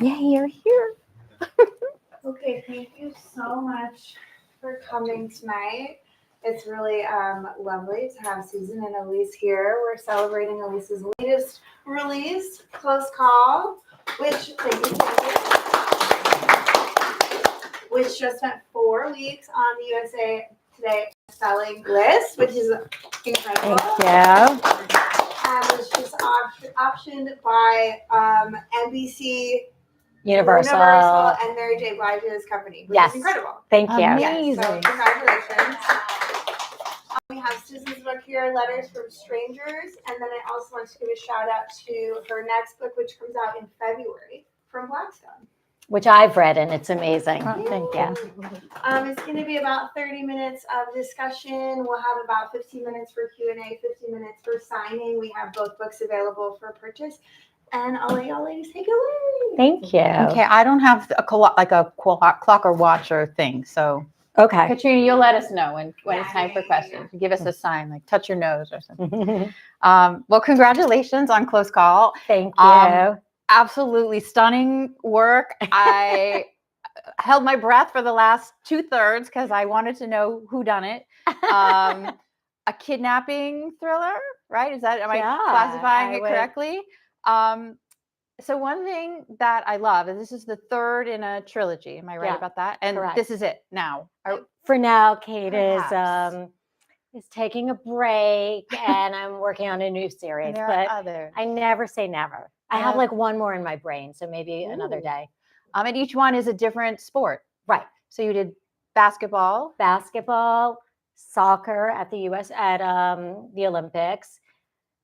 Yay, you're here. Okay, thank you so much for coming tonight. It's really lovely to have Susan and Elise here. We're celebrating Elise's latest release, Close Call, which just spent 4 weeks on the USA Today selling list, which is incredible. Thank you. And was just optioned by NBC Universal and Mary J. Blige's company, which is incredible. Thank you. Amazing. Yes, so congratulations. We have Susan's book here, Letters from Strangers, and then I also want to give a shout out to her next book, which comes out in February, from Blackstone. Which I've read, and it's amazing. Oh, thank you. It's going to be about 30 minutes of discussion. We'll have about 15 minutes for Q&A, 15 minutes for signing. We have both books available for purchase. And I'll let y'all ladies take it away. Thank you. Okay, I don't have a clock or watch or thing. So, Okay. Katrina, you'll let us know when it's time for questions. Give us a sign, like touch your nose or something. Well, congratulations on Close Call. Thank you. Absolutely stunning work. I held my breath for the last 2/3 because I wanted to know who done it. A kidnapping thriller, right? Am I classifying it correctly? So one thing that I love, and this is the third in a trilogy. Am I right about that? And this is it now. For now, Kate is taking a break, and I'm working on a new series. But I never say never. I have like one more in my brain, so maybe another day. And each one is a different sport. Right. So you did basketball, soccer at the the Olympics,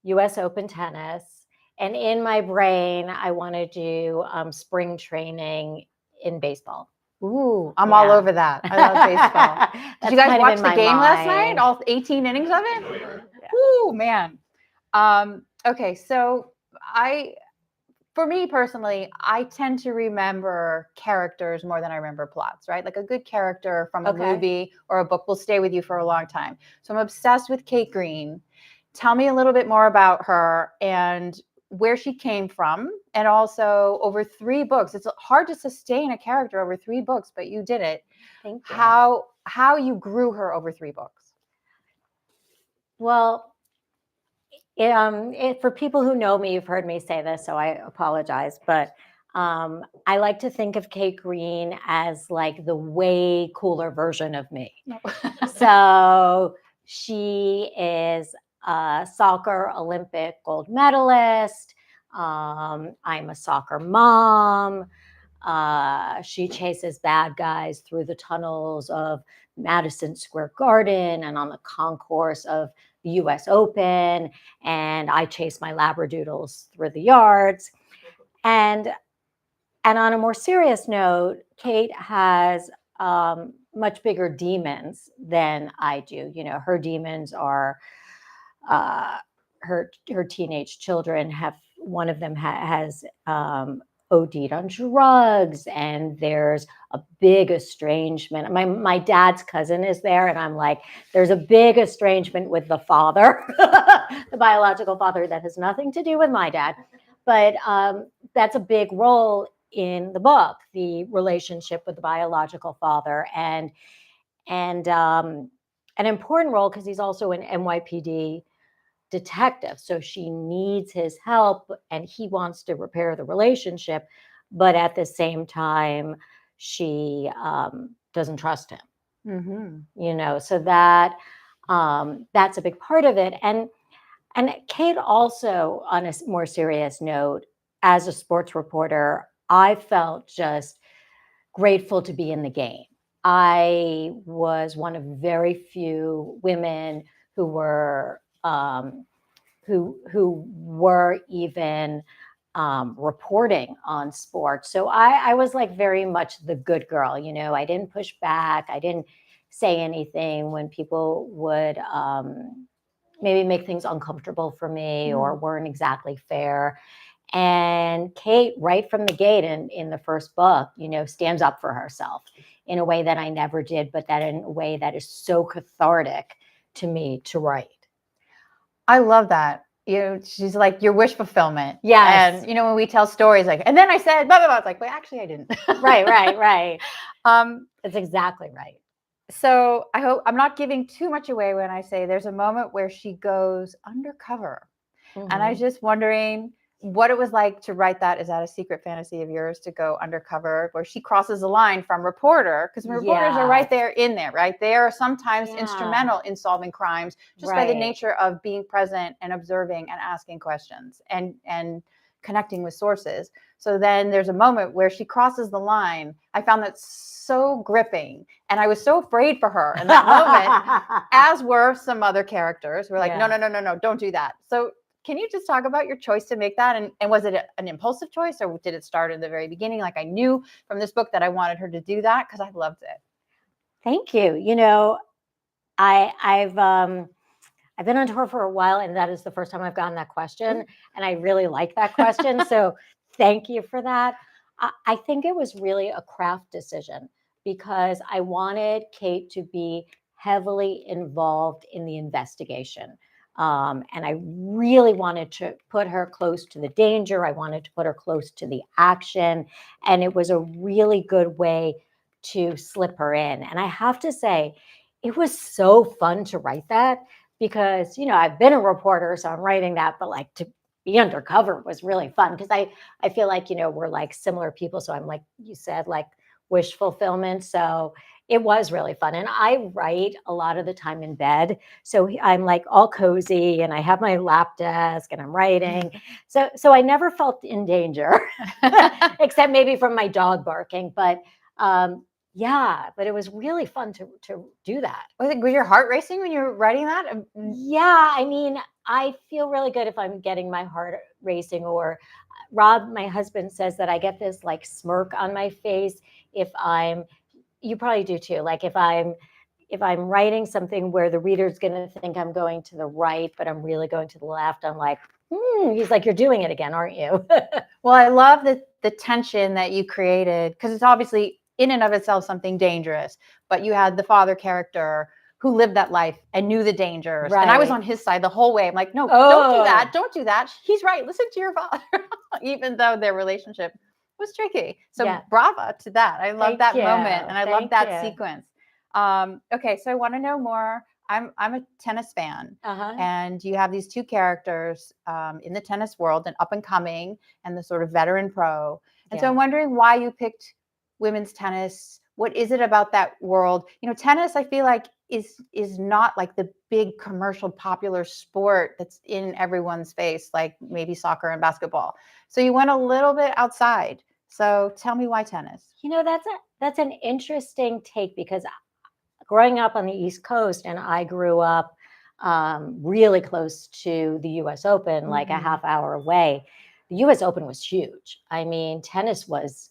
US Open tennis. And in my brain, I want to do spring training in baseball. Ooh, I'm all over that. I love baseball. Did you guys watch the game last night? All 18 innings of it? Yeah. Ooh, man. Okay, so for me personally, I tend to remember characters more than I remember plots, right? Like a good character from a movie or a book will stay with you for a long time. So I'm obsessed with Kate Green. Tell me a little bit more about her and where she came from, and also over 3 books. It's hard to sustain a character over 3 books, but you did it. Thank you. How you grew her over 3 books? Well, for people who know me, you've heard me say this, so I apologize, but I like to think of Kate Green as like the way cooler version of me. So she is a soccer Olympic gold medalist. I'm a soccer mom. She chases bad guys through the tunnels of Madison Square Garden and on the concourse of the US Open. And I chase my Labradoodles through the yards. And on a more serious note, Kate has much bigger demons than I do. You know, her demons are her teenage children. One of them has OD'd on drugs, and there's a big estrangement. My dad's cousin is there, and I'm like, there's a big estrangement with the father, the biological father, that has nothing to do with my dad. But that's a big role in the book, the relationship with the biological father, and an important role because he's also an NYPD detective. So she needs his help, and he wants to repair the relationship, but at the same time, she doesn't trust him. Mm-hmm. You know, so that's a big part of it. And Kate also, on a more serious note, as a sports reporter, I felt just grateful to be in the game. I was one of very few women who were even reporting on sports. So I was like very much the good girl. You know, I didn't push back. I didn't say anything when people would maybe make things uncomfortable for me or weren't exactly fair. And Kate, right from the gate in the first book, you know, stands up for herself in a way that I never did, but that in a way that is so cathartic to me to write. I love that. she's like your wish fulfillment. Yes. And, when we tell stories like, and then I said, blah, blah, blah. It's like, well, actually I didn't. Right. That's exactly right. So I hope I'm not giving too much away when I say there's a moment where she goes undercover. And I was just wondering what it was like to write that. Is that a secret fantasy of yours to go undercover where she crosses the line from reporter? Because reporters are right there in there, right? They are sometimes instrumental in solving crimes just by the nature of being present and observing and asking questions and connecting with sources. So then there's a moment where she crosses the line. I found that so gripping. And I was so afraid for her in that moment, as were some other characters who were like, no, don't do that. So can you just talk about your choice to make that? And was it an impulsive choice, or did it start in the very beginning? Like I knew from this book that I wanted her to do that because I loved it. Thank you. I've been on tour for a while, and that is the first time I've gotten that question. And I really like that question. So thank you for that. I think it was really a craft decision because I wanted Kate to be heavily involved in the investigation. And I really wanted to put her close to the danger. I wanted to put her close to the action. And it was a really good way to slip her in. And I have to say, it was so fun to write that because, I've been a reporter, so I'm writing that, but like to be undercover was really fun because I feel like, we're like similar people. So I'm like you said, like wish fulfillment. So it was really fun. And I write a lot of the time in bed. So I'm like all cozy and I have my lap desk and I'm writing. So I never felt in danger, except maybe from my dog barking. But but it was really fun to do that. Was your heart racing when you were writing that? Yeah, I mean, I feel really good if I'm getting my heart racing, or Rob, my husband, says that I get this like smirk on my face if you probably do too. Like if I'm writing something where the reader's going to think I'm going to the right, but I'm really going to the left, I'm like, he's like, you're doing it again, aren't you? Well, I love the tension that you created because it's obviously in and of itself something dangerous, but you had the father character who lived that life and knew the dangers. Right. And I was on his side the whole way. I'm like, no, don't do that. He's right. Listen to your father, even though their relationship was tricky. So bravo to that. I love that moment. And I love that sequence. Okay. So I want to know more. I'm a tennis fan, and you have these two characters in the tennis world, an up and coming and the sort of veteran pro. And so I'm wondering why you picked women's tennis. What is it about that world? Tennis, I feel like is not like the big commercial popular sport that's in everyone's face, like maybe soccer and basketball. So you went a little bit outside. So tell me why tennis? That's an interesting take because growing up on the East Coast, and I grew up really close to the US Open, like a half hour away. The US Open was huge. I mean, tennis was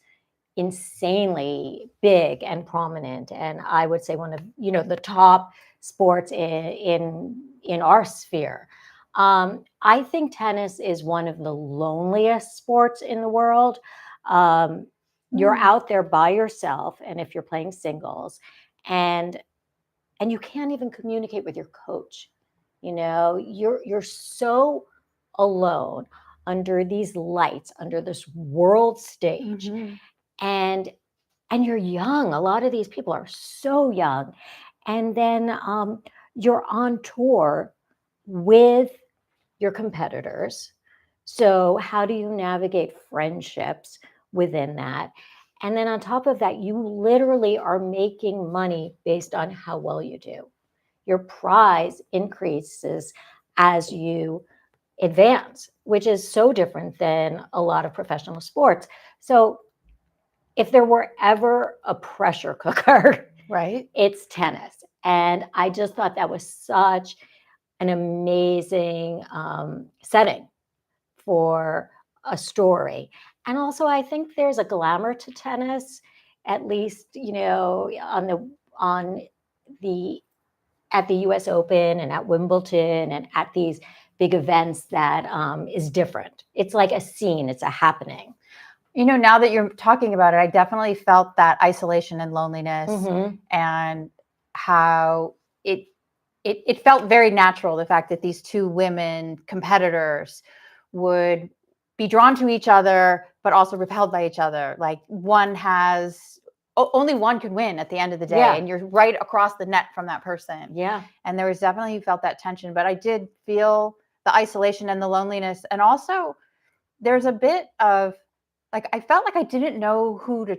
insanely big and prominent, and I would say one of the top sports in our sphere. I think tennis is one of the loneliest sports in the world. You're out there by yourself, and if you're playing singles, and you can't even communicate with your coach. You're so alone under these lights, under this world stage. And you're young. A lot of these people are so young. And then you're on tour with your competitors. So how do you navigate friendships within that? And then on top of that, you literally are making money based on how well you do. Your prize increases as you advance, which is so different than a lot of professional sports. So if there were ever a pressure cooker, right, it's tennis. And I just thought that was such an amazing setting for a story. And also, I think there's a glamour to tennis, at least, at the US Open and at Wimbledon and at these big events that is different. It's like a scene, it's a happening. Now that you're talking about it, I definitely felt that isolation and loneliness and how it felt very natural, the fact that these two women competitors would be drawn to each other, but also repelled by each other. Like only one could win at the end of the day, and you're right across the net from that person. Yeah. And there was definitely, you felt that tension, but I did feel the isolation and the loneliness. And also there's a bit of like, I felt like I didn't know who to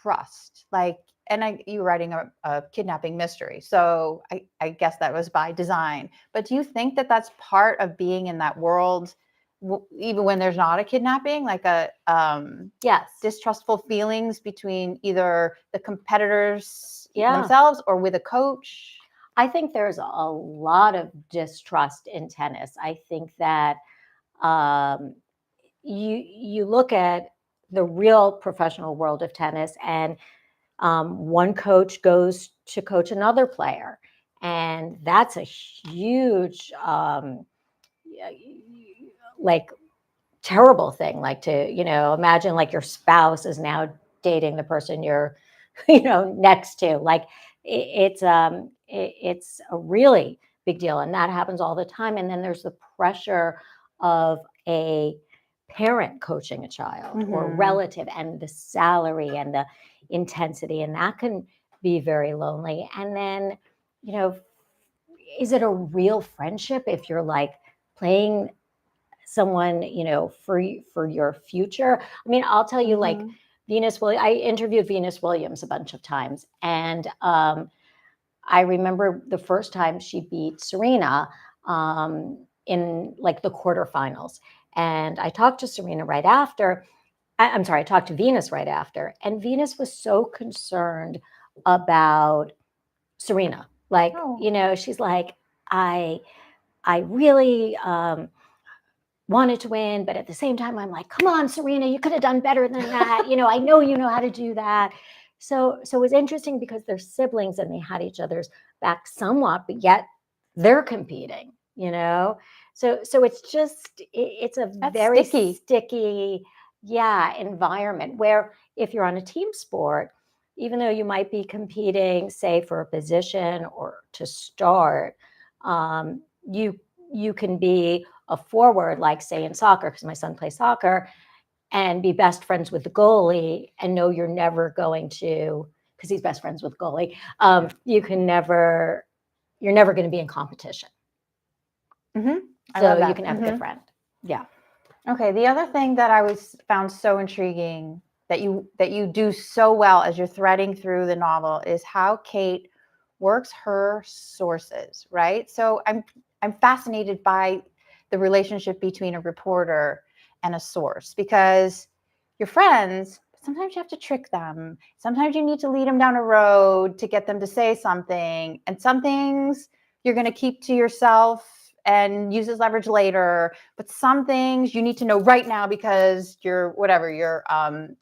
trust. Like, and you were writing a kidnapping mystery, so I guess that was by design. But do you think that that's part of being in that world, even when there's not a kidnapping, like yes, distrustful feelings between either the competitors Yeah. themselves or with a coach? I think there's a lot of distrust in tennis. I think that you look at the real professional world of tennis, and one coach goes to coach another player, and that's a huge like terrible thing. Like, to imagine like your spouse is now dating the person you're next to. Like, it's a really big deal, and that happens all the time. And then there's the pressure of a parent coaching a child or relative, and the salary and the intensity, and that can be very lonely. And then, is it a real friendship if you're like playing someone, for your future? I mean, I'll tell you, like, I interviewed Venus Williams a bunch of times, and I remember the first time she beat Serena in like the quarterfinals. And I talked to Serena right after. I'm sorry, I talked to Venus right after. And Venus was so concerned about Serena. Like, she's like, I really wanted to win, but at the same time, I'm like, come on, Serena, you could have done better than that. I know you know how to do that. So it was interesting because they're siblings and they had each other's back somewhat, but yet they're competing, So it's a That's very sticky. environment where if you're on a team sport, even though you might be competing, say, for a position or to start, you can be a forward, like say in soccer, because my son plays soccer, and be best friends with the goalie and know you're never going to, because he's best friends with the goalie, you're never going to be in competition. So you can have a good friend. Yeah. Okay. The other thing that I found so intriguing that you do so well as you're threading through the novel is how Kate works her sources, right? So I'm fascinated by the relationship between a reporter and a source, because your friends, sometimes you have to trick them. Sometimes you need to lead them down a road to get them to say something. And some things you're going to keep to yourself and use as leverage later. But some things you need to know right now because your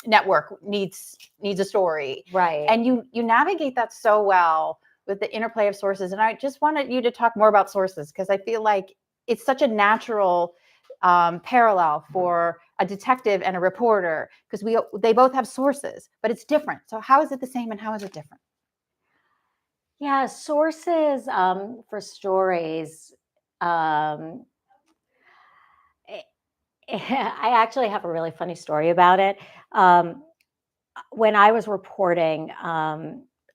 network needs a story. Right. And you navigate that so well with the interplay of sources. And I just wanted you to talk more about sources, because I feel like it's such a natural parallel for a detective and a reporter, because they both have sources, but it's different. So how is it the same and how is it different? Yeah, sources for stories. I actually have a really funny story about it. When I was reporting,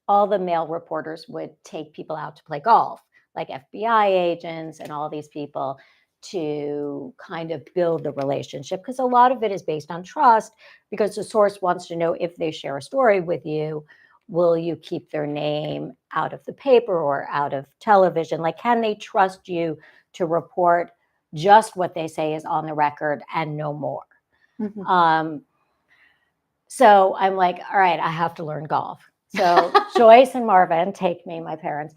all the male reporters would take people out to play golf, like FBI agents and all these people, to kind of build the relationship, because a lot of it is based on trust, because the source wants to know if they share a story with you, will you keep their name out of the paper or out of television? Like, can they trust you to report just what they say is on the record and no more? So I'm like, all right, I have to learn golf. So Joyce and Marvin my parents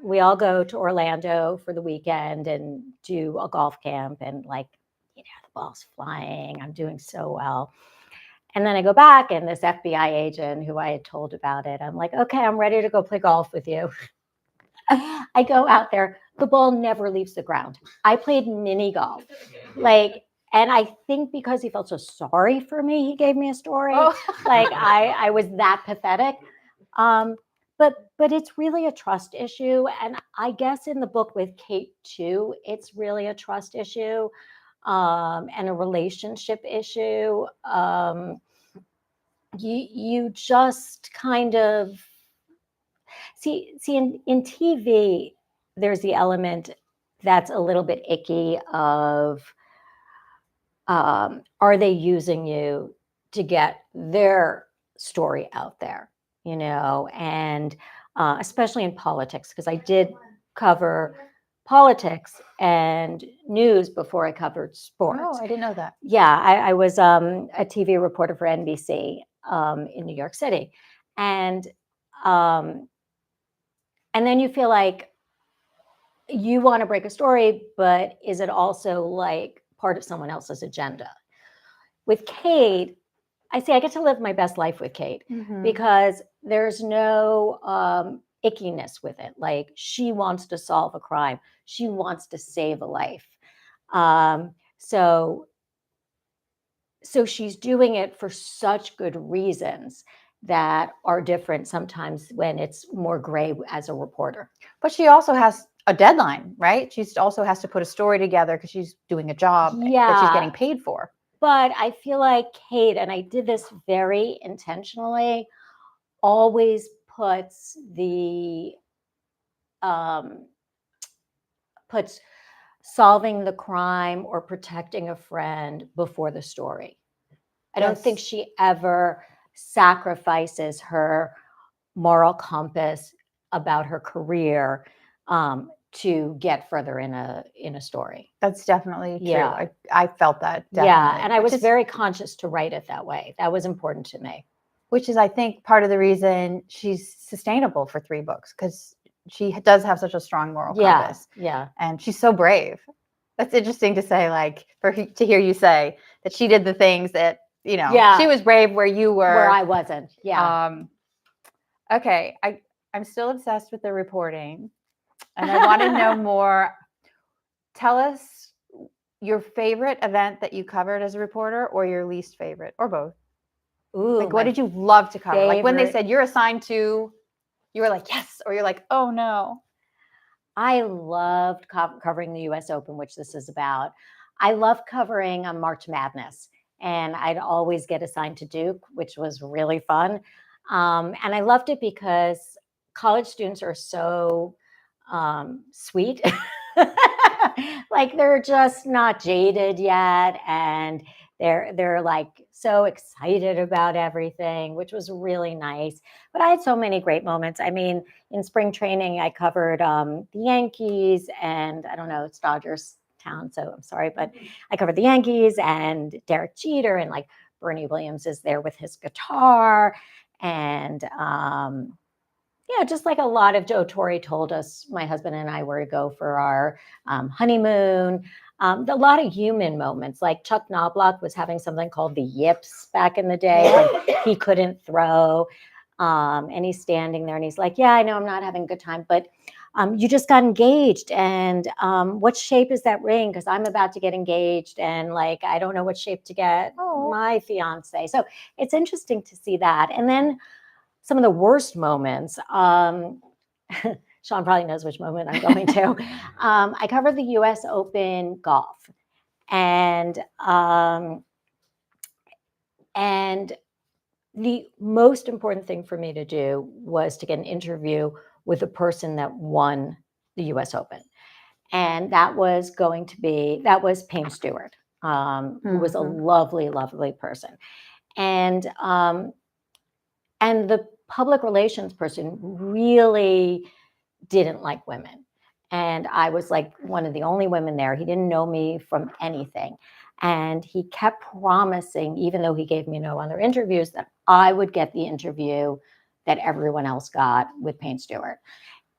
we all go to Orlando for the weekend and do a golf camp, and the ball's flying. I'm doing so well. And then I go back, and this FBI agent who I had told about it, I'm like, okay, I'm ready to go play golf with you. I go out there. The ball never leaves the ground. I played mini golf. And I think because he felt so sorry for me, he gave me a story. I was that pathetic. but it's really a trust issue. And I guess in the book with Kate too, it's really a trust issue, and a relationship issue. You just kind of see in TV, there's the element that's a little bit icky of, are they using you to get their story out there, and especially in politics, because I did cover politics and news before I covered sports. Oh, I didn't know that. Yeah, I was a TV reporter for NBC, in New York City, and um, and then you feel like you want to break a story, but is it also like part of someone else's agenda? With Kate, I say I get to live my best life with Kate, because there's no ickiness with it. Like, she wants to solve a crime. She wants to save a life. So she's doing it for such good reasons that are different sometimes when it's more gray as a reporter. But she also has a deadline, right? She also has to put a story together because she's doing a job that she's getting paid for. But I feel like Kate, and I did this very intentionally, always puts solving the crime or protecting a friend before the story. I don't think she ever sacrifices her moral compass about her career, to get further in a story. That's definitely true. Yeah. I felt that. Definitely. Yeah, and I was very conscious to write it that way. That was important to me. Which is, I think, part of the reason she's sustainable for 3 books, because she does have such a strong moral compass. Yeah. And she's so brave. That's interesting to say, like, to hear you say that she did the things that, she was brave where you were. Where I wasn't. Yeah. Okay. I'm still obsessed with the reporting, and I want to know more. Tell us your favorite event that you covered as a reporter, or your least favorite, or both. Ooh, like, what did you love to cover? Favorite. Like, when they said you're assigned to, you were like, yes, or you're like, oh no. I loved covering the U.S. Open, which this is about. I loved covering March Madness, and I'd always get assigned to Duke, which was really fun. And I loved it because college students are so sweet. Like, they're just not jaded yet, and they're like so excited about everything, which was really nice. But I had so many great moments. I mean, in spring training, I covered the Yankees, and I don't know, it's Dodgers town, so I'm sorry, but I covered the Yankees and Derek Jeter, and like Bernie Williams is there with his guitar, and just like a lot of Joe Torre told us, my husband and I were to go for our honeymoon. A lot of human moments, like Chuck Knobloch was having something called the yips back in the day when he couldn't throw. And he's standing there and he's like, yeah, I know I'm not having a good time, but you just got engaged. And what shape is that ring? Because I'm about to get engaged, and like, I don't know what shape to get my fiance. So it's interesting to see that. And then some of the worst moments, Sean probably knows which moment I'm going to. I covered the U.S. Open golf, and the most important thing for me to do was to get an interview with the person that won the U.S. Open, and that was Payne Stewart, who was a lovely, lovely person, and the public relations person really didn't like women. And I was like one of the only women there. He didn't know me from anything. And he kept promising, even though he gave me no other interviews, that I would get the interview that everyone else got with Payne Stewart.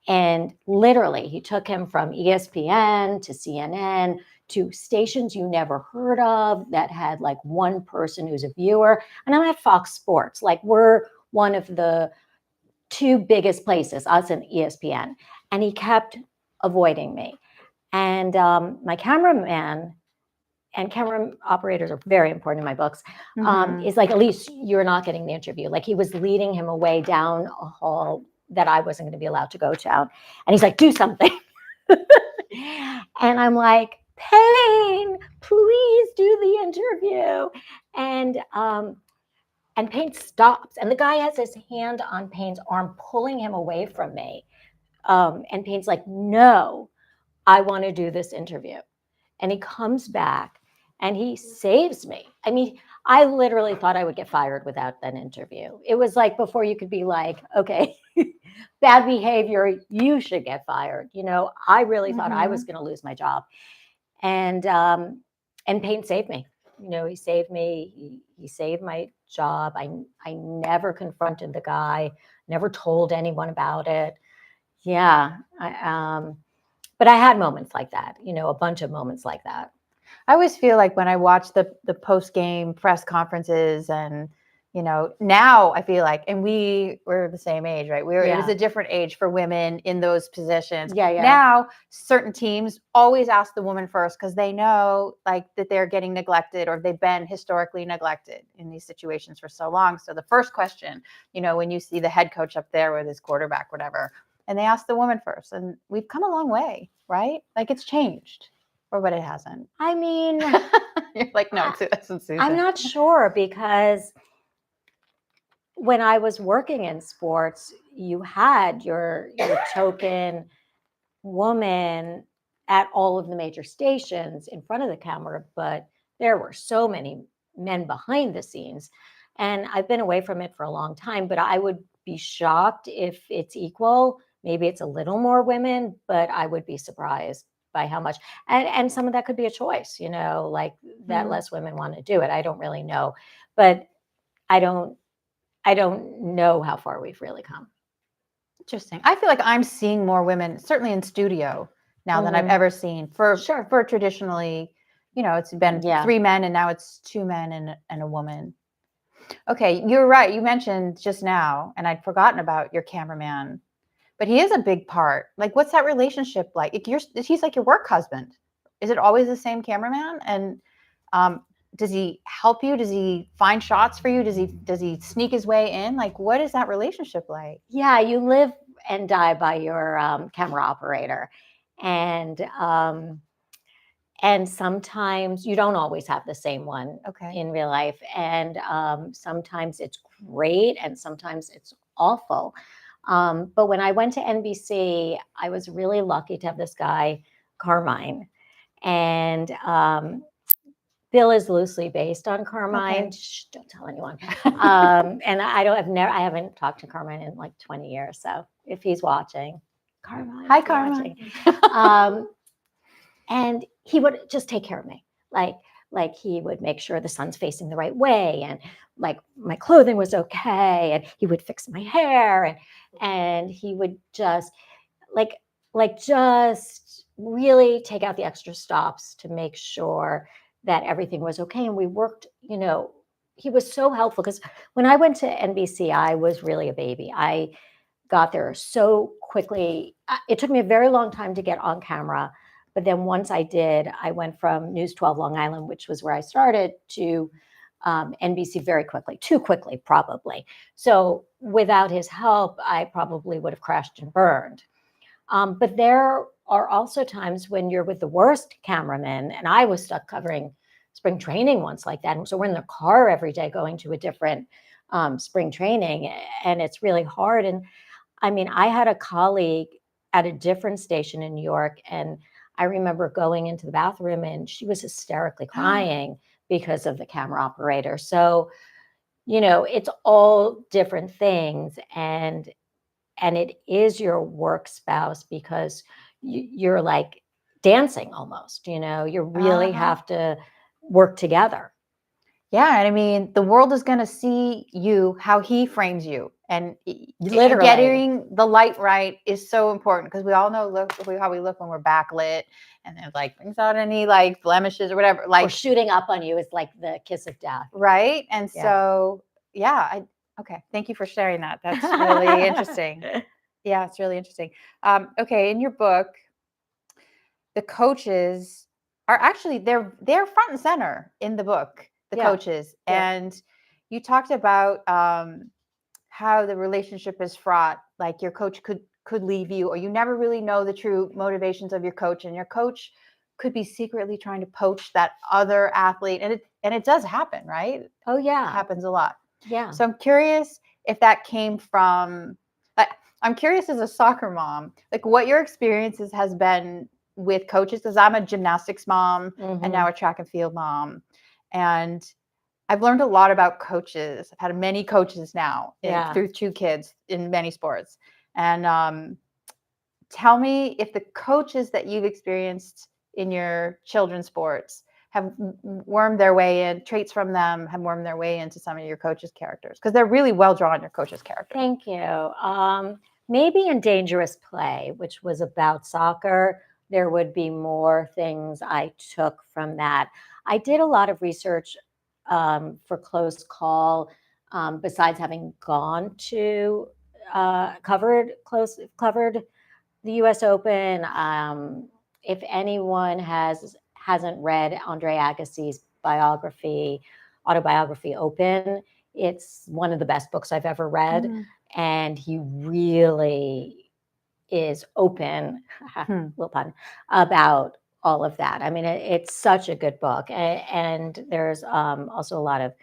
And literally, he took him from ESPN to CNN to stations you never heard of that had like one person who's a viewer. And I'm at Fox Sports. Like, we're one of the 2 biggest places, us and ESPN. And he kept avoiding me. And my cameraman, and camera operators are very important in my books, is like, Elise, you're not getting the interview. Like, he was leading him away down a hall that I wasn't going to be allowed to go to. And he's like, do something. And I'm like, Payne, please do the interview. And Payne stops, and the guy has his hand on Payne's arm, pulling him away from me. And Payne's like, no, I want to do this interview. And he comes back and he saves me. I mean, I literally thought I would get fired without that interview. It was like before you could be like, okay, bad behavior, you should get fired. I really thought I was going to lose my job. And Payne saved me. He saved me. He saved my job. I never confronted the guy, never told anyone about it. Yeah. But I had moments like that, a bunch of moments like that. I always feel like when I watch the post-game press conferences and, now I feel like, and we were the same age, right? It was a different age for women in those positions. Yeah. Now, certain teams always ask the woman first because they know like that they're getting neglected or they've been historically neglected in these situations for so long. So the first question, when you see the head coach up there with his quarterback, whatever, and they ask the woman first, and we've come a long way, right? Like it's changed. But it hasn't. I mean, you're like, no, it's Susan. I'm not sure because when I was working in sports, you had your token woman at all of the major stations in front of the camera, but there were so many men behind the scenes. And I've been away from it for a long time, but I would be shocked if it's equal. Maybe it's a little more women, but I would be surprised by how much. And some of that could be a choice, like that less women want to do it. I don't really know, but I don't know how far we've really come. Interesting. I feel like I'm seeing more women, certainly in studio now than I've ever seen for traditionally, it's been 3 men and now it's 2 men and a woman. Okay. You're right. You mentioned just now, and I'd forgotten about your cameraman, but he is a big part. Like, what's that relationship like? He's like your work husband. Is it always the same cameraman? And does he help you? Does he find shots for you? Does he sneak his way in? Like, what is that relationship like? Yeah, you live and die by your camera operator, and sometimes you don't always have the same one in real life, and sometimes it's great, and sometimes it's awful. But when I went to NBC, I was really lucky to have this guy, Carmine, and Bill is loosely based on Carmine. Shh, don't tell anyone. And I haven't talked to Carmine in like 20 years. So if he's watching, Carmine. Hi, Carmine. And he would just take care of me. Like he would make sure the sun's facing the right way, and like my clothing was okay, and he would fix my hair, and he would just just really take out the extra stops to make sure that everything was okay. And we worked, he was so helpful because when I went to NBC, I was really a baby. I got there so quickly. It took me a very long time to get on camera. But then once I did, I went from News 12 Long Island, which was where I started, to NBC very quickly, too quickly, probably. So without his help, I probably would have crashed and burned. But there are also times when you're with the worst cameraman, and I was stuck covering spring training once like that. And so we're in the car every day going to a different spring training, and it's really hard. And I mean, I had a colleague at a different station in New York, and I remember going into the bathroom and she was hysterically crying because of the camera operator. So, it's all different things. And it is your work spouse because you're like dancing almost, you really have to work together. Yeah. And I mean, the world is going to see you, how he frames you. And Literally. Getting the light right is so important because we all know how we look when we're backlit, and it like brings out any like blemishes or whatever. Like, or shooting up on you is like the kiss of death. Right. And so, okay. Thank you for sharing that. That's really interesting. Yeah, it's really interesting. Okay. In your book, the coaches are actually, they're front and center in the book, the coaches. Yeah. And you talked about, how the relationship is fraught. Like your coach could leave you, or you never really know the true motivations of your coach, and your coach could be secretly trying to poach that other athlete, and it does happen, right? Oh It yeah. happens a lot. Yeah. So I'm curious if that came from, I'm curious as a soccer mom, like what your experiences has been with coaches, because I'm a gymnastics mom and now a track and field mom. And I've learned a lot about coaches. I've had many coaches now through 2 kids in many sports. And tell me if the coaches that you've experienced in your children's sports have wormed their way in, traits from them have wormed their way into some of your coaches' characters, because they're really well drawn, your coaches' characters. Thank you. Maybe in Dangerous Play, which was about soccer, there would be more things I took from that. I did a lot of research for Close Call, besides having gone to covered the U.S. Open. If anyone hasn't read Andre Agassi's autobiography, Open, it's one of the best books I've ever read, and he really is open, little pun, about all of that. I mean, it's such a good book, and there's also a lot of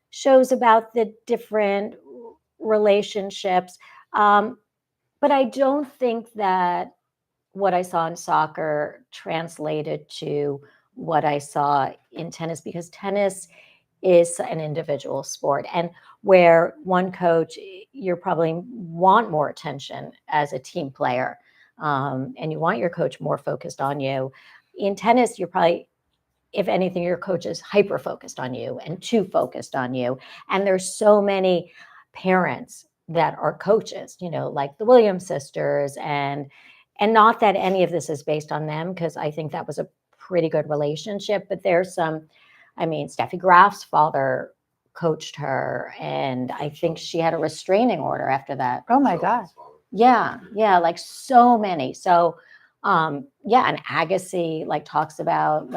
shows about the different relationships. But I don't think that what I saw in soccer translated to what I saw in tennis, because tennis is an individual sport, and where one coach, you probably want more attention as a team player, and you want your coach more focused on you. In tennis, you're probably, if anything, your coach is hyper focused on you and too focused on you. And there's so many parents that are coaches, like the Williams sisters, and not that any of this is based on them, because I think that was a pretty good relationship. But there's Steffi Graf's father coached her, and I think she had a restraining order after that. Oh my God. Yeah, like so many. So and Agassi talks about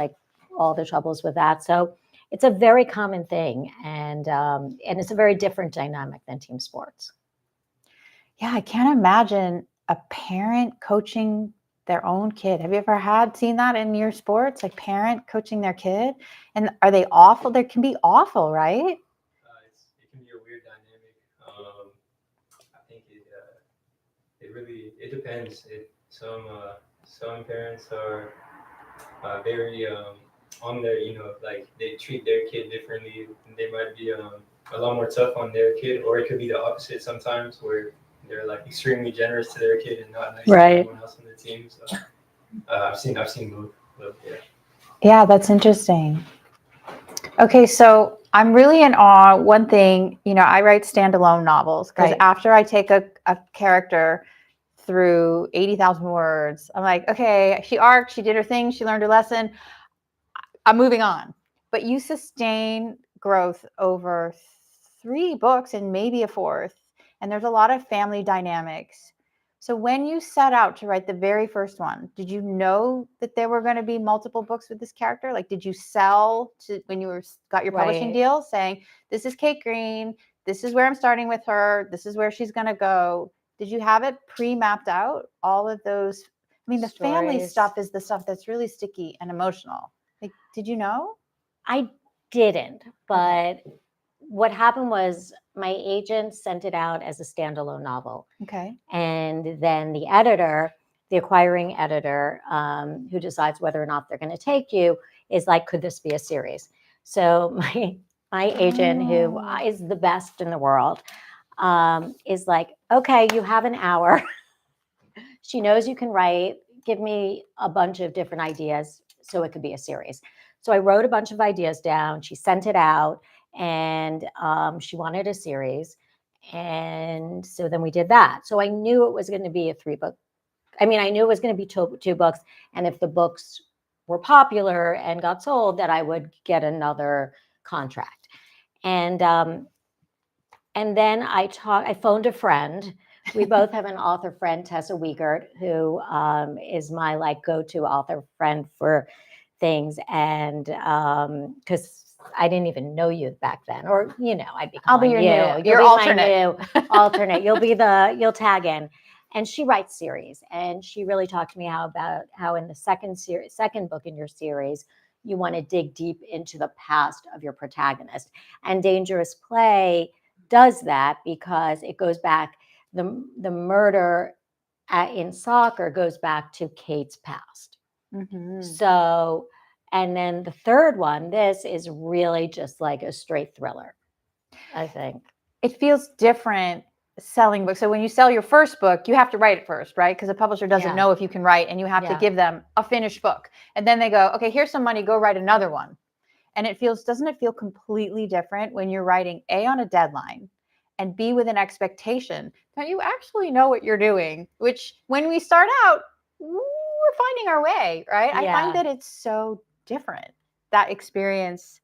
all the troubles with that. So it's a very common thing, and it's a very different dynamic than team sports. Yeah, I can't imagine a parent coaching their own kid. Have you ever seen that in your sports, like parent coaching their kid? And are they awful? They can be awful, right? It can be a weird dynamic. I think it depends. Some parents are very on their, they treat their kid differently. They might be a lot more tough on their kid, or it could be the opposite sometimes, where they're extremely generous to their kid and not nice to everyone else on the team. So I've seen both. Yeah, that's interesting. Okay, so I'm really in awe. One thing, I write standalone novels, because after I take a character through 80,000 words, I'm like, okay, she arced, she did her thing, she learned her lesson, I'm moving on. But you sustain growth over 3 books and maybe a 4th, and there's a lot of family dynamics. So when you set out to write the very first one, did you know that there were going to be multiple books with this character? Did you sell to when you got your publishing deal saying, this is Kate Green, this is where I'm starting with her, this is where she's going to go? Did you have it pre-mapped out, all of those? I mean, the family stuff is the stuff that's really sticky and emotional. Did you know? I didn't, but what happened was my agent sent it out as a standalone novel. Okay. And then the acquiring editor, who decides whether or not they're going to take you, is like, could this be a series? So my agent, who is the best in the world, is like, okay, you have an hour. She knows you can write. Give me a bunch of different ideas so it could be a series. So I wrote a bunch of ideas down. She sent it out, and she wanted a series. And so then we did that. So I knew it was going to be a 3-book. I knew it was going to be two books. And if the books were popular and got sold, that I would get another contract. And then I phoned a friend. We both have an author friend, Tessa Wiegert, who is my go-to author friend for things. And because I didn't even know you back then, or I'd be I'll be calling your you. new, You'll your be alternate. my new alternate. You'll tag in. And she writes series, and she really talked to me about how in the second book in your series, you want to dig deep into the past of your protagonist. And Dangerous Play does that because it goes back, the murder in soccer goes back to Kate's past. Mm-hmm. So, and then the third one, this is really just like a straight thriller, I think. It feels different selling books. So when you sell your first book, you have to write it first, right? Because a publisher doesn't know if you can write, and you have to give them a finished book. And then they go, okay, here's some money, go write another one. And doesn't it feel completely different when you're writing A, on a deadline, and B, with an expectation that you actually know what you're doing, which when we start out, we're finding our way, right? I find that it's so different, that experience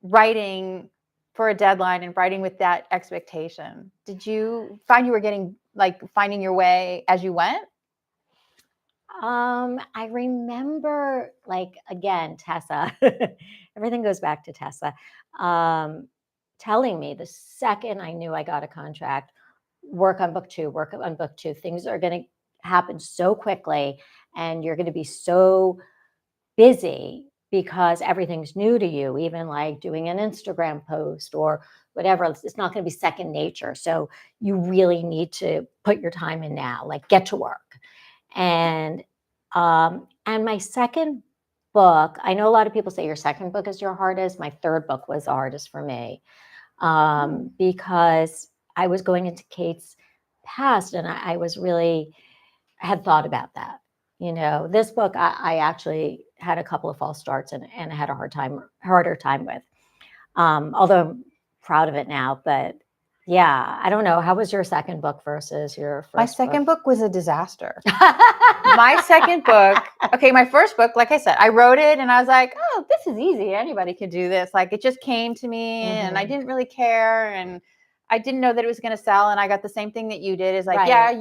writing for a deadline and writing with that expectation. Did you find you were getting finding your way as you went? I remember, again, Tessa, everything goes back to Tessa, telling me the second I knew I got a contract, work on book two. Things are going to happen so quickly, and you're going to be so busy because everything's new to you, even like doing an Instagram post or whatever. It's not going to be second nature. So you really need to put your time in now, get to work. And my second book, I know a lot of people say your second book is your hardest. My third book was the hardest for me because I was going into Kate's past, and I was really had thought about that. This book I actually had a couple of false starts and I had a harder time with. Although I'm proud of it now, but yeah, I don't know. How was your second book versus your first? My second book was a disaster. My second book, okay, my first book, like I said, I wrote it and I was like, oh, this is easy. Anybody could do this. It just came to me and I didn't really care. And I didn't know that it was going to sell. And I got the same thing that you did, is yeah,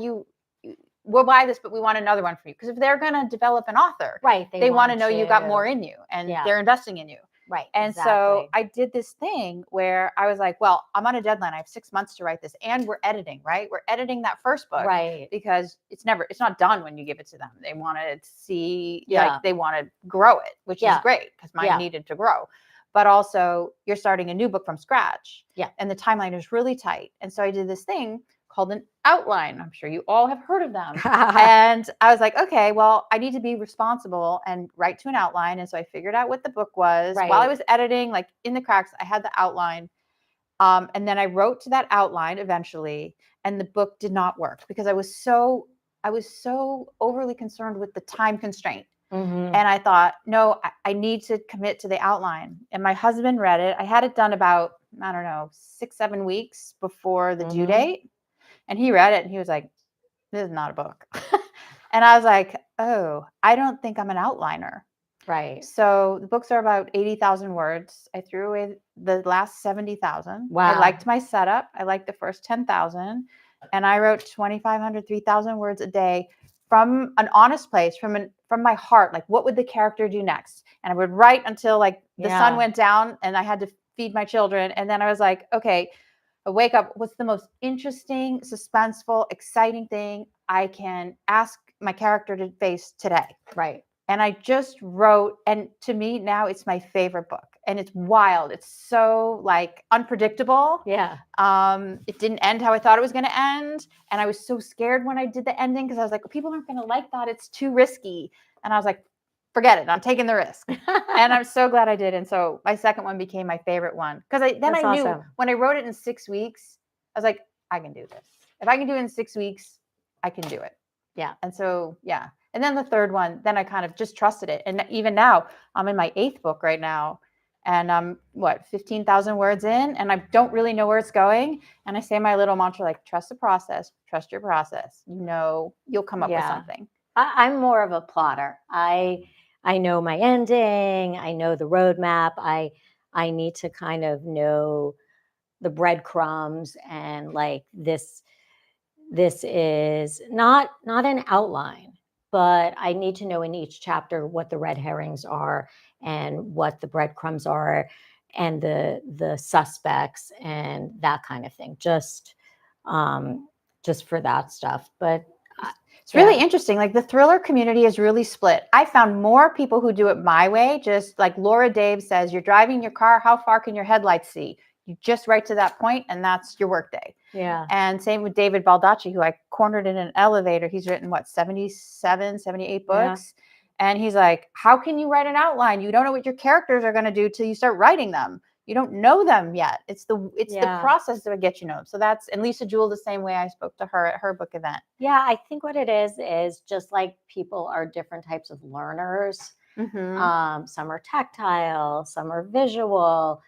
we'll buy this, but we want another one for you. Because if they're going to develop an author, they want to know you got more in you, and they're investing in you. Right. And so I did this thing where I was like, well, I'm on a deadline. I have 6 months to write this, and we're editing, right? We're editing that first book, right? Because it's not done when you give it to them. They want to see, they want to grow it, which is great because mine needed to grow. But also you're starting a new book from scratch. Yeah. And the timeline is really tight. And so I did this thing called an outline. I'm sure you all have heard of them. And I was like, okay, well, I need to be responsible and write to an outline. And so I figured out what the book was while I was editing, in the cracks, I had the outline. And then I wrote to that outline eventually, and the book did not work because I was so overly concerned with the time constraint. Mm-hmm. And I thought, no, I need to commit to the outline. And my husband read it. I had it done about, I don't know, 6-7 weeks before the due date. And he read it and he was like, this is not a book. And I was like, oh, I don't think I'm an outliner. Right. So the books are about 80,000 words. I threw away the last 70,000. Wow. I liked my setup. I liked the first 10,000. And I wrote 2,500, 3,000 words a day from an honest place, from my heart. What would the character do next? And I would write until the sun went down and I had to feed my children. And then I was like, okay, I wake up, what's the most interesting, suspenseful, exciting thing I can ask my character to face today? Right. And I just wrote, and to me now it's my favorite book. And it's wild. It's so unpredictable. Yeah. It didn't end how I thought it was going to end. And I was so scared when I did the ending because I was like, people aren't going to like that. It's too risky. And I was like, forget it. I'm taking the risk. And I'm so glad I did. And so my second one became my favorite one. Because I knew when I wrote it in 6 weeks, I was like, I can do this. If I can do it in 6 weeks, I can do it. Yeah. And so, yeah. And then the third one, then I kind of just trusted it. And even now, I'm in my 8th book right now. And I'm 15,000 words in, and I don't really know where it's going. And I say my little mantra, trust the process, trust your process. You'll come up with something. I'm more of a plotter. I know my ending. I know the roadmap. I need to kind of know the breadcrumbs, and this is not an outline, but I need to know in each chapter what the red herrings are and what the breadcrumbs are, and the suspects and that kind of thing. Just for that stuff. But it's really interesting. Like the thriller community is really split. I found more people who do it my way. Just like Laura Dave says, you're driving your car. How far can your headlights see? You just right to that point, and that's your workday. Yeah. And same with David Baldacci, who I cornered in an elevator. He's written, 77, 78 books. Yeah. And he's like, how can you write an outline? You don't know what your characters are going to do till you start writing them. You don't know them yet. It's the process that would get you know. So that's, and Lisa Jewell, the same way. I spoke to her at her book event. Yeah, I think what it is just like people are different types of learners. Mm-hmm. Some are tactile, some are visual.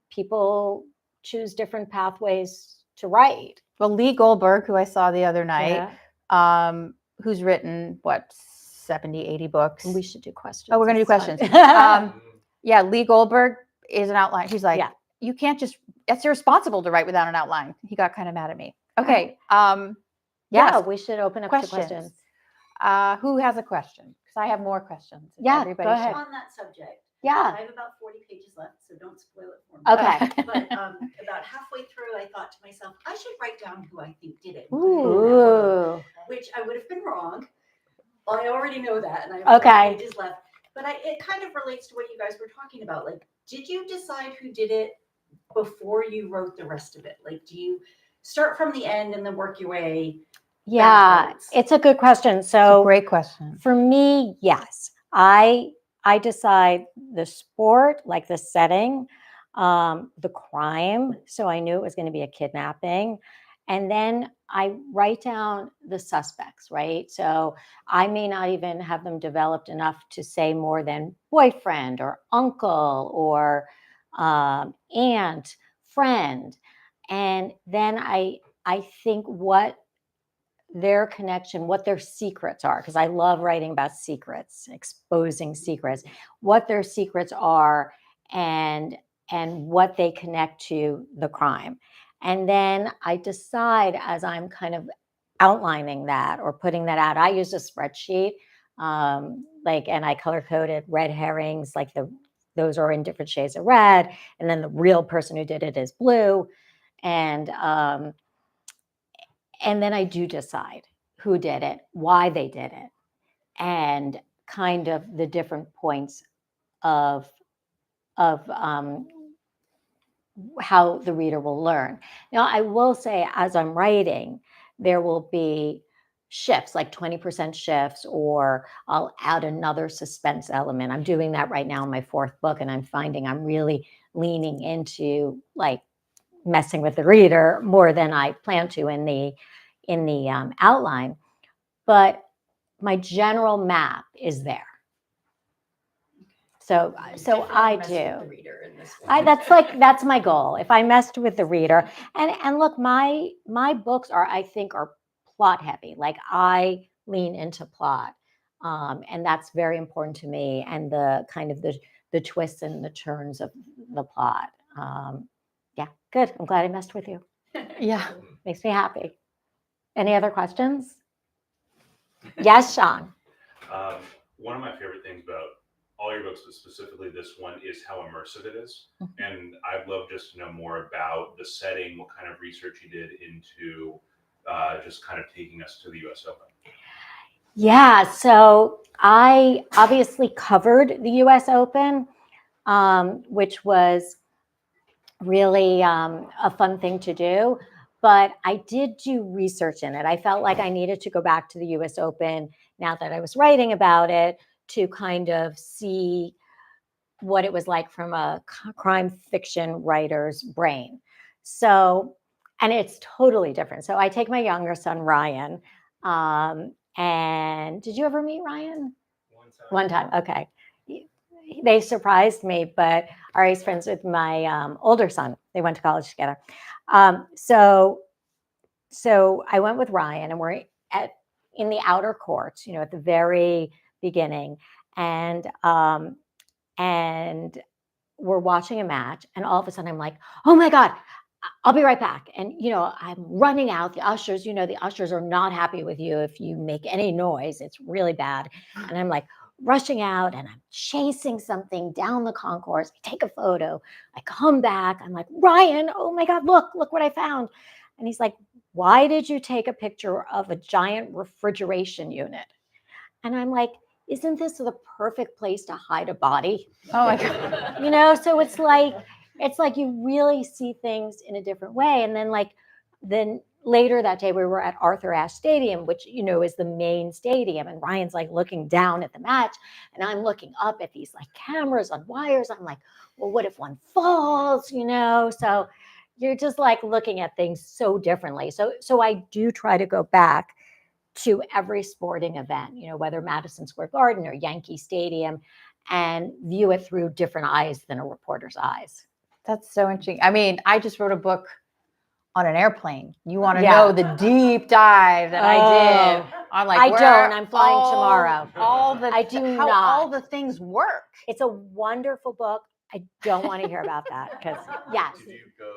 People choose different pathways to write. Well, Lee Goldberg, who I saw the other night, who's written 70, 80 books. We should do questions. Oh, we're going to do questions. Yeah, Lee Goldberg is an outline. He's like, you can't just, it's irresponsible to write without an outline. He got kind of mad at me. Okay. Yeah, we should open up to questions. Who has a question? Because I have more questions. Yeah, go ahead. On that subject. Yeah. I have about 40 pages left, so don't spoil it for me. Okay. But about halfway through, I thought to myself, I should write down who I think did it. Ooh. Which I would have been wrong. Well, I already know that, and I have 40 pages left. But it kind of relates to what you guys were talking about. Like, did you decide who did it before you wrote the rest of it? Like, do you start from the end and then work your way? Yeah, it's a good question. So great question. For me, yes. I decide the sport, like the setting, the crime. So I knew it was going to be a kidnapping. And then I write down the suspects, right? So I may not even have them developed enough to say more than boyfriend or uncle or aunt, friend. And then I think what their connection, what their secrets are, because I love writing about secrets, exposing secrets, what their secrets are and what they connect to the crime. And then I decide as I'm kind of outlining that or putting that out, I use a spreadsheet, and I color coded red herrings, those are in different shades of red. And then the real person who did it is blue. And then I do decide who did it, why they did it, and kind of the different points of how the reader will learn. Now, I will say, as I'm writing, there will be shifts, like 20% shifts, or I'll add another suspense element. I'm doing that right now in my fourth book, and I'm finding I'm really leaning into messing with the reader more than I plan to in the outline. But my general map is there. So I do. That's my goal. If I messed with the reader, and look, my books are plot heavy. Like I lean into plot, and that's very important to me. And the kind of the twists and the turns of the plot. Yeah, good. I'm glad I messed with you. Yeah, makes me happy. Any other questions? Yes, Sean. One of my favorite things about all your books, but specifically this one, is how immersive it is. Mm-hmm. And I'd love just to know more about the setting, what kind of research you did into just kind of taking us to the US Open. Yeah, so I obviously covered the US Open, which was really a fun thing to do. But I did do research in it. I felt like I needed to go back to the US Open now that I was writing about it to kind of see what it was like from a crime fiction writer's brain. So, and it's totally different. So I take my younger son, Ryan. And did you ever meet Ryan? One time. Okay. They surprised me, but Ari's friends with my older son. They went to college together. So I went with Ryan, and we're in the outer courts, at the very beginning, and we're watching a match, and all of a sudden I'm like, oh my God, I'll be right back. And, I'm running out. The ushers are not happy with you if you make any noise. It's really bad. And I'm like, rushing out and I'm chasing something down the concourse. I take a photo. I come back. I'm like, Ryan, oh my God, look what I found. And he's like, why did you take a picture of a giant refrigeration unit? And I'm like, isn't this the perfect place to hide a body? Oh my God. So it's like you really see things in a different way. And then later that day we were at Arthur Ashe Stadium, which is the main stadium, and Ryan's like looking down at the match and I'm looking up at these like cameras on wires. I'm like, well, what if one falls? So you're just like looking at things so differently. So I do try to go back to every sporting event, whether Madison Square Garden or Yankee Stadium, and view it through different eyes than a reporter's eyes. That's so interesting. I mean, I just wrote a book on an airplane. You want to know the deep dive that I did on I don't. I'm flying tomorrow. I do not. All the things work. It's a wonderful book. I don't want to hear about that because yes. Did you go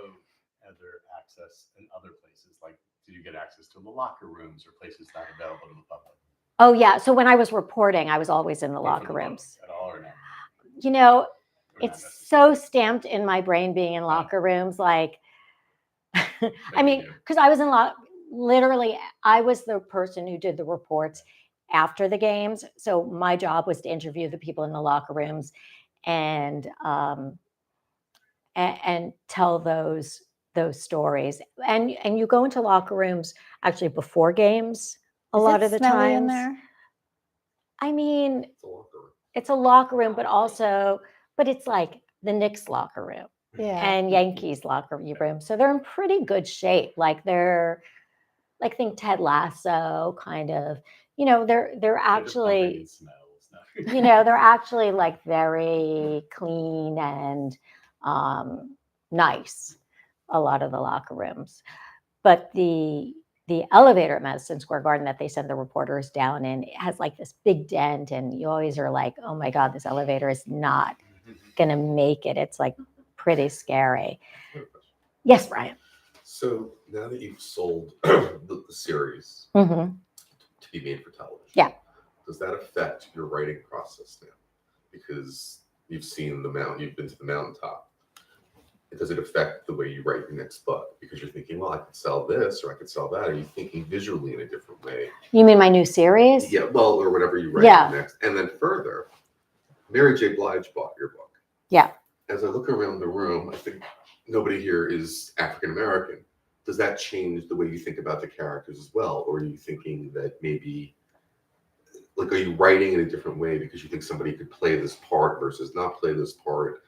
other access in other places? Like, did you get access to the locker rooms or places not available to the public? Oh yeah. So when I was reporting, I was always in the locker rooms. At all or not? It's so stamped in my brain being in locker rooms. Like, I mean, because I was literally, I was the person who did the reports after the games. So my job was to interview the people in the locker rooms and tell those stories. And you go into locker rooms actually before games a lot of the times. In there? I mean, it's a locker room, but it's like the Knicks locker room. Yeah. And Yankees locker room. So they're in pretty good shape. Like they're like, think Ted Lasso kind of, they're actually, they're actually like very clean and nice, a lot of the locker rooms. But the elevator at Madison Square Garden that they send the reporters down in, it has like this big dent, and you always are like, oh my God, this elevator is not going to make it. It's like pretty scary. Yes, Brian. So now that you've sold the series to be made for television, does that affect your writing process now? Because you've seen the mountain, you've been to the mountaintop. Does it affect the way you write your next book? Because you're thinking, well, I could sell this or I could sell that. Are you thinking visually in a different way? You mean my new series? Yeah, well, or whatever you write next. And then further, Mary J. Blige bought your book. Yeah. As I look around the room, I think nobody here is African American. Does that change the way you think about the characters as well? Or are you thinking that maybe, like, are you writing in a different way because you think somebody could play this part versus not play this part?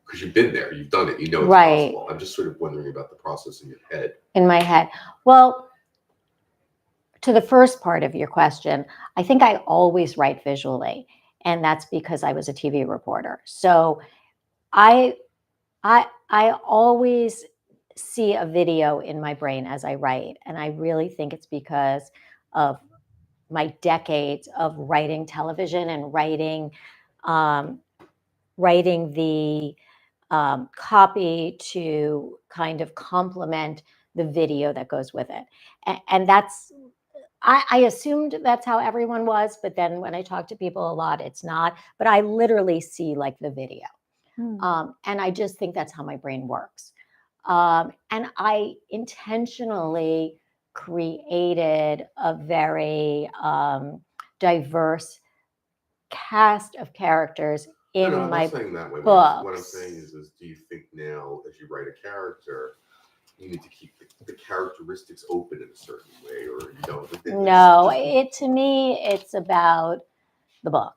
Because you've been there, you've done it, you know it's possible. I'm just sort of wondering about the process in your head. In my head. Well, to the first part of your question, I think I always write visually. And that's because I was a TV reporter. So I always see a video in my brain as I write. And I really think it's because of my decades of writing television and writing the copy to kind of complement the video that goes with it. And that's, I assumed that's how everyone was, but then when I talk to people a lot, it's not. But I literally see like the video. And I just think that's how my brain works. And I intentionally created a very diverse cast of characters in I'm my not saying that way. books. What I'm saying is do you think now, as you write a character, you need to keep the characteristics open in a certain way, or you don't? No, to me, it's about the book.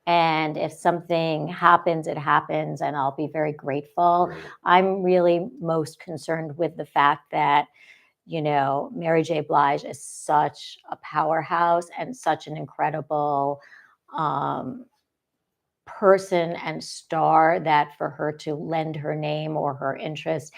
And if something happens, it happens, and I'll be very grateful. Right. I'm really most concerned with the fact that, Mary J. Blige is such a powerhouse and such an incredible person and star, that for her to lend her name or her interest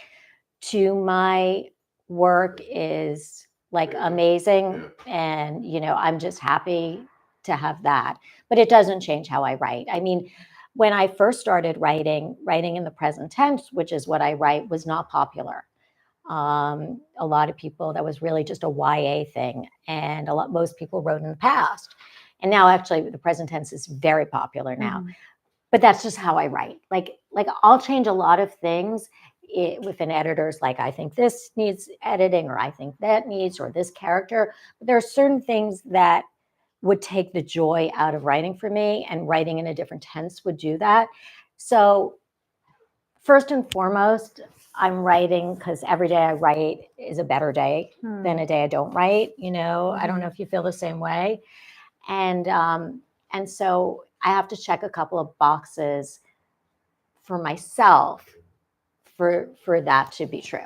to my work is like amazing. And, I'm just happy to have that. But it doesn't change how I write. I mean, when I first started writing in the present tense, which is what I write, was not popular. A lot of people, that was really just a YA thing. And most people wrote in the past. And now actually the present tense is very popular now. But that's just how I write. Like I'll change a lot of things with an editor's like, I think this needs editing, or I think that needs, or this character. But there are certain things that would take the joy out of writing for me, and writing in a different tense would do that. So first and foremost, I'm writing because every day I write is a better day than a day I don't write. I don't know if you feel the same way. And so I have to check a couple of boxes for myself for that to be true.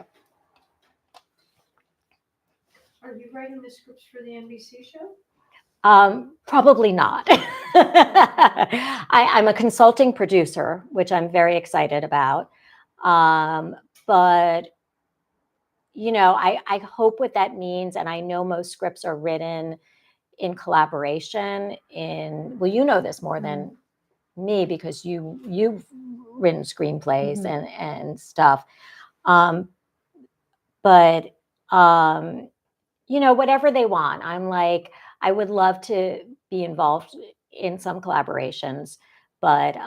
Are you writing the scripts for the NBC show? Probably not. I'm a consulting producer, which I'm very excited about. But, I hope what that means, and I know most scripts are written in collaboration well, you know this more than me because you've written screenplays and stuff. But whatever they want. I'm like, I would love to be involved in some collaborations, but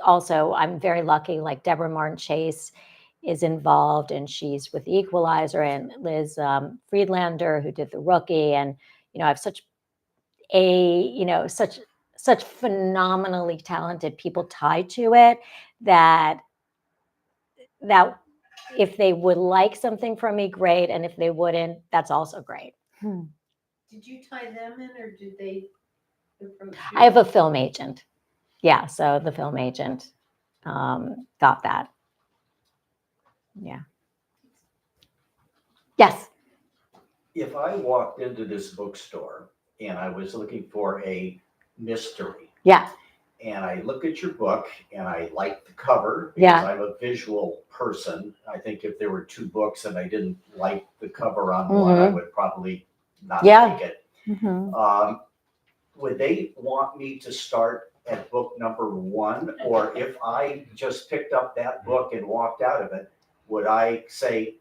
also I'm very lucky, like Deborah Martin Chase is involved, and she's with The Equalizer, and Liz Friedlander, who did The Rookie. And, I have such phenomenally talented people tied to it that if they would like something from me, great. And if they wouldn't, that's also great. Did you tie them in, or did they approach you? I have a film agent. Yeah, so the film agent got that. Yeah. Yes. If I walked into this bookstore and I was looking for a mystery, Yeah. and I look at your book and I like the cover because I'm a visual person. I think if there were two books and I didn't like the cover on one, I would probably not take it. Would they want me to start at book number 1? Or if I just picked up that book and walked out of it, would I say,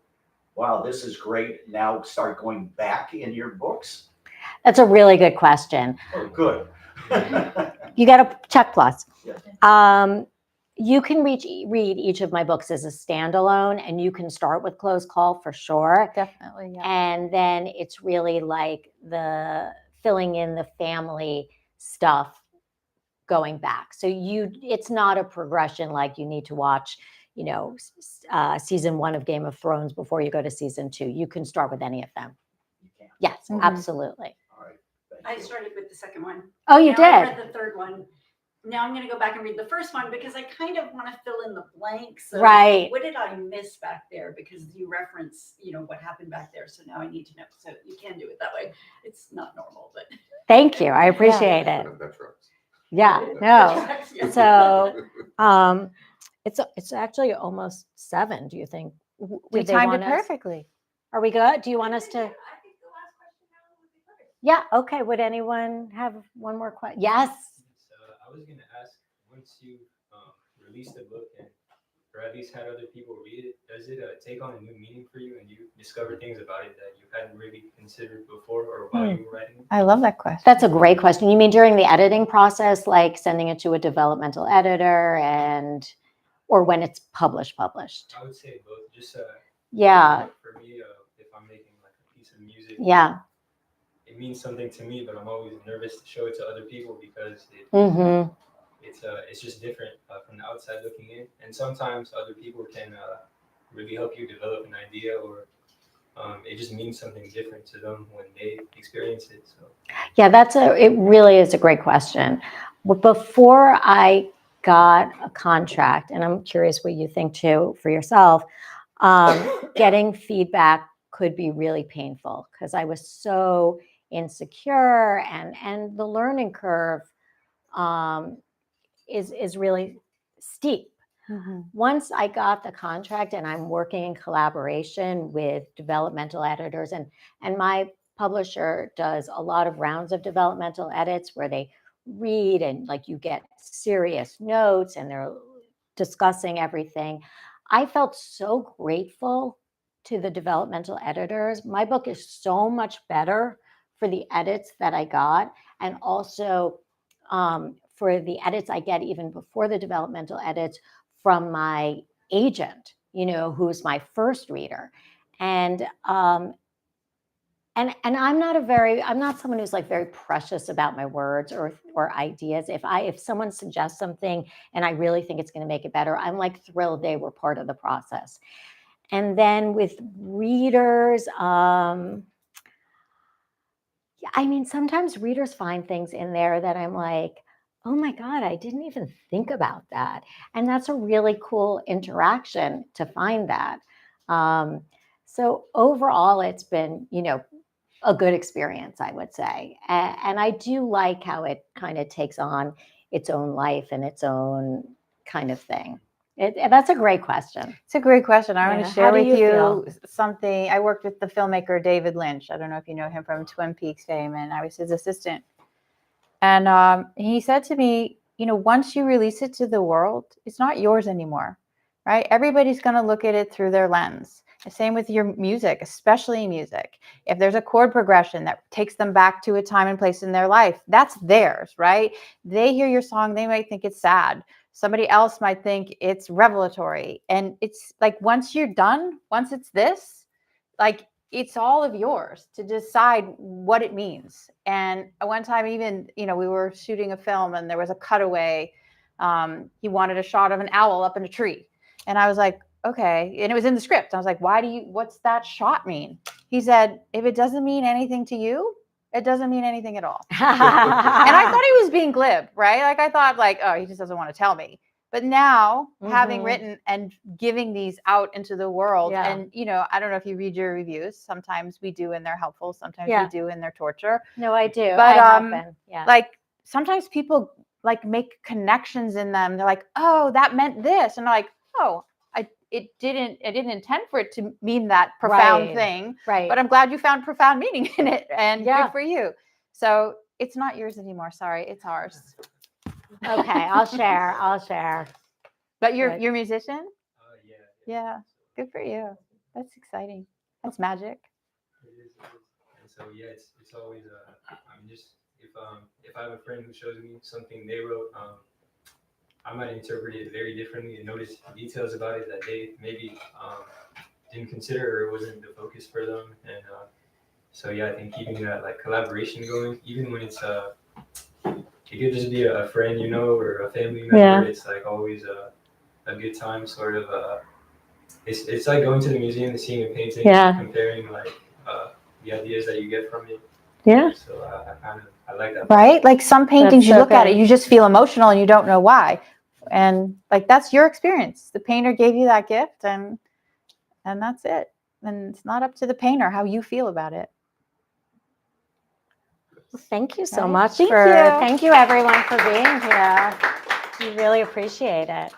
wow, this is great, now start going back in your books? That's a really good question. Oh, good. You got a check plus. Yeah. You can read each of my books as a standalone, and you can start with Close Call for sure. Definitely, yeah. And then it's really like the filling in the family stuff going back. So it's not a progression like you need to watch, season 1 of Game of Thrones before you go to season 2. You can start with any of them. You can. Yes, absolutely. All right. I started with the second one. Oh, you did? I read the third one. Now I'm going to go back and read the first one because I kind of want to fill in the blanks. Right. What did I miss back there? Because you reference, what happened back there. So now I need to know. So you can do it that way. It's not normal, but. Thank you. I appreciate it. Yeah, no. So it's actually almost 7. Do you think? We timed it perfectly. Are we good? Do you want us to? I think the last question now would be perfect. Yeah. Okay. Would anyone have one more question? Yes. So I was going to ask, once you released the book or at least had other people read it, does it take on a new meaning for you, and you discover things about it that you hadn't really considered before or while you were writing it? I love that question. That's a great question. You mean during the editing process, like sending it to a developmental editor or when it's published? I would say both. Just yeah. For me, if I'm making like a piece of music, it means something to me, but I'm always nervous to show it to other people because it's just different from the outside looking in. And sometimes other people can really help you develop an idea, or it just means something different to them when they experience it. So yeah, it really is a great question. Before I got a contract, and I'm curious what you think too for yourself, getting feedback could be really painful because I was so insecure, and the learning curve is really steep. Once I got the contract and I'm working in collaboration with developmental editors, and my publisher does a lot of rounds of developmental edits where they read and like you get serious notes and they're discussing everything. I felt so grateful to the developmental editors. My book is so much better for the edits that I got, and also for the edits I get even before the developmental edits from my agent, who's my first reader. And I'm not someone who's like very precious about my words or ideas. If someone suggests something and I really think it's going to make it better, I'm like thrilled they were part of the process. And then with readers, sometimes readers find things in there that I'm like, oh my God, I didn't even think about that. And that's a really cool interaction to find that. So overall, it's been, a good experience, I would say. And I do like how it kind of takes on its own life and its own kind of thing. That's a great question. It's a great question. I want to share with you feel? something. I worked with the filmmaker David Lynch. I don't know if you know him from Twin Peaks fame, and I was his assistant. And he said to me, once you release it to the world, it's not yours anymore, right? Everybody's going to look at it through their lens. The same with your music, especially music. If there's a chord progression that takes them back to a time and place in their life, that's theirs, right? They hear your song, they might think it's sad. Somebody else might think it's revelatory. And it's like, once you're done, once it's this, like, it's all of yours to decide what it means. And one time even, we were shooting a film and there was a cutaway. He wanted a shot of an owl up in a tree. And I was like, okay. And it was in the script. I was like, what's that shot mean? He said, if it doesn't mean anything to you, it doesn't mean anything at all. And I thought he was being glib, right? Like, I thought like, oh, he just doesn't want to tell me. But now, having written and giving these out into the world, and I don't know if you read your reviews. Sometimes we do, and they're helpful. Sometimes we do, and they're torture. No, I do. But like sometimes people like make connections in them. They're like, oh, that meant this, and they're like, oh, I didn't intend for it to mean that profound thing. Right. But I'm glad you found profound meaning in it, and good for you. So it's not yours anymore. Sorry, it's ours. Okay, I'll share. But you're a musician? Yeah. Good for you. That's exciting. That's magic. It is. And so it's always I'm just if I have a friend who shows me something they wrote, I might interpret it very differently and notice details about it that they maybe didn't consider or wasn't the focus for them. And so I think keeping that like collaboration going, even when it's it could just be a friend, or a family member. It's like always a good time, sort of. It's like going to the museum and seeing a painting, comparing like the ideas that you get from it. Yeah. So I like that. Right? Like some paintings, you look at it, you just feel emotional and you don't know why. And like that's your experience. The painter gave you that gift, and that's it. And it's not up to the painter how you feel about it. Well, thank you so much thank you everyone for being here. We really appreciate it.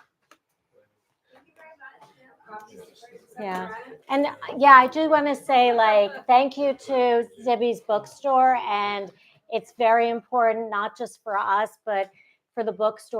Yeah. And I do want to say thank you to Zibby's bookstore. And it's very important, not just for us, but for the bookstore.